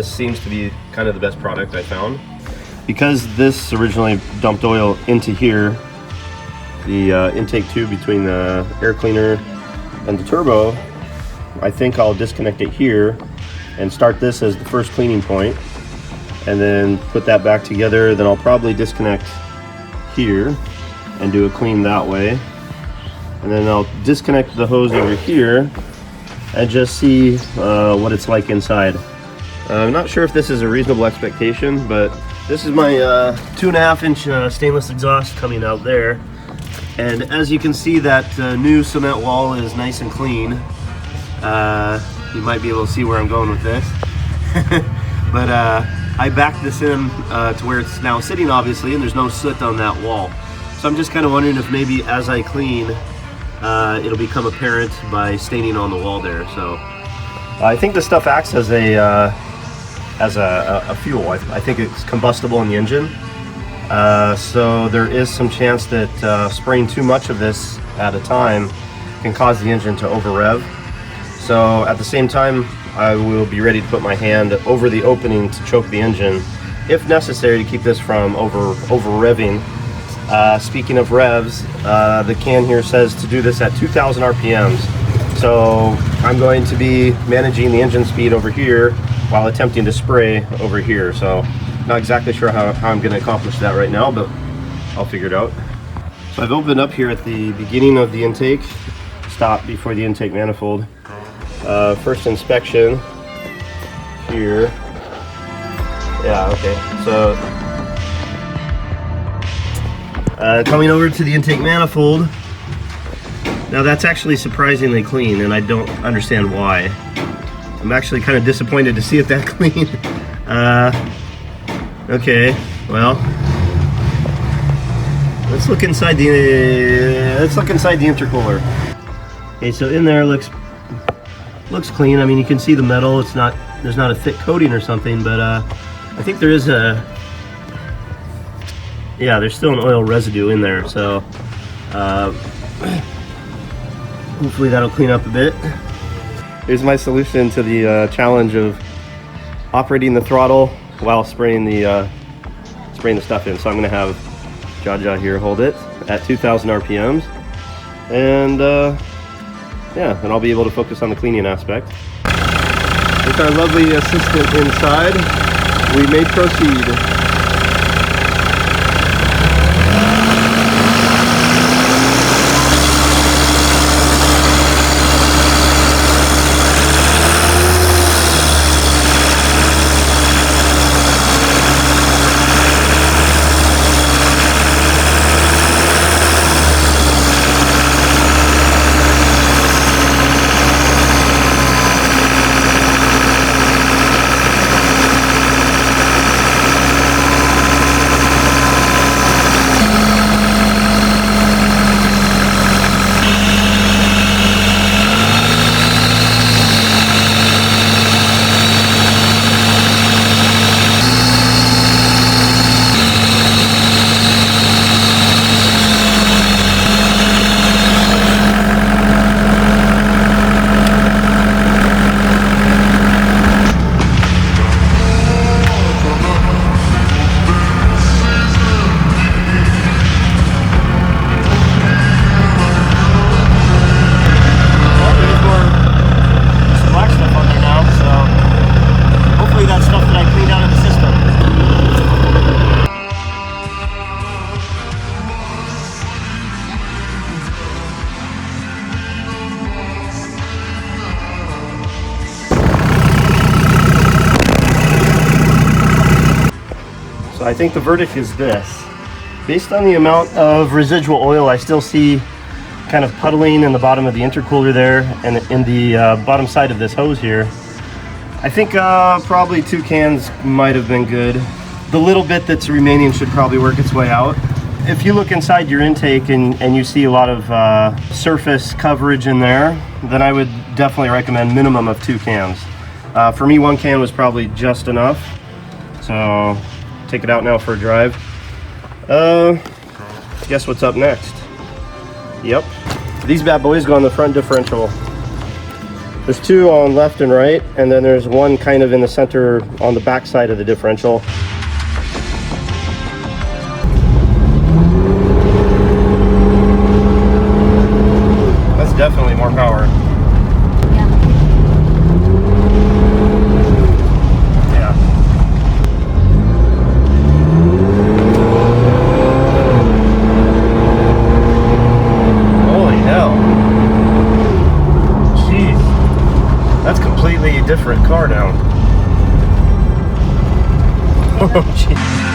this seems to be kind of the best product I found. Because this originally dumped oil into here, the intake tube between the air cleaner and the turbo, I think I'll disconnect it here and start this as the first cleaning point, and then put that back together. Then I'll probably disconnect here and do a clean that way, and then I'll disconnect the hose over here and just see what it's like inside. I'm not sure if this is a reasonable expectation, but this is my 2.5 inch stainless exhaust coming out there, and as you can see, that new cement wall is nice and clean. You might be able to see where I'm going with this. But I backed this in to where it's now sitting, obviously, and there's no soot on that wall. So I'm just kind of wondering if maybe as I clean, it'll become apparent by staining on the wall there. So I think this stuff acts as a fuel. I think it's combustible in the engine. So there is some chance that spraying too much of this at a time can cause the engine to over rev. So at the same time, I will be ready to put my hand over the opening to choke the engine, if necessary, to keep this from over revving. Speaking of revs, the can here says to do this at 2,000 RPMs. So I'm going to be managing the engine speed over here while attempting to spray over here. So not exactly sure how I'm going to accomplish that right now, but I'll figure it out. So I've opened up here at the beginning of the intake, stop before the intake manifold. First inspection here. Yeah, okay. So coming over to the intake manifold. Now that's actually surprisingly clean, and I don't understand why. I'm actually kind of disappointed to see it that clean. Okay, well, let's look inside the intercooler. Okay, so in there looks clean. I mean, you can see the metal. There's not a thick coating or something, but I think there is there's still an oil residue in there. So hopefully that'll clean up a bit. Here's my solution to the challenge of operating the throttle while spraying the stuff in. So I'm going to have Jaja here hold it at 2,000 RPMs, and yeah, and I'll be able to focus on the cleaning aspect. With our lovely assistant inside, we may proceed. So I think the verdict is this. Based on the amount of residual oil I still see kind of puddling in the bottom of the intercooler there and in the bottom side of this hose here, I think probably 2 cans might have been good. The little bit that's remaining should probably work its way out. If you look inside your intake and you see a lot of surface coverage in there, then I would definitely recommend minimum of 2 cans. For me, 1 can was probably just enough. So take it out now for a drive. Guess what's up next? Yep, these bad boys go on the front differential. There's two on left and right, and then there's one kind of in the center on the back side of the differential. That's definitely more power. Different car now. Oh, geez.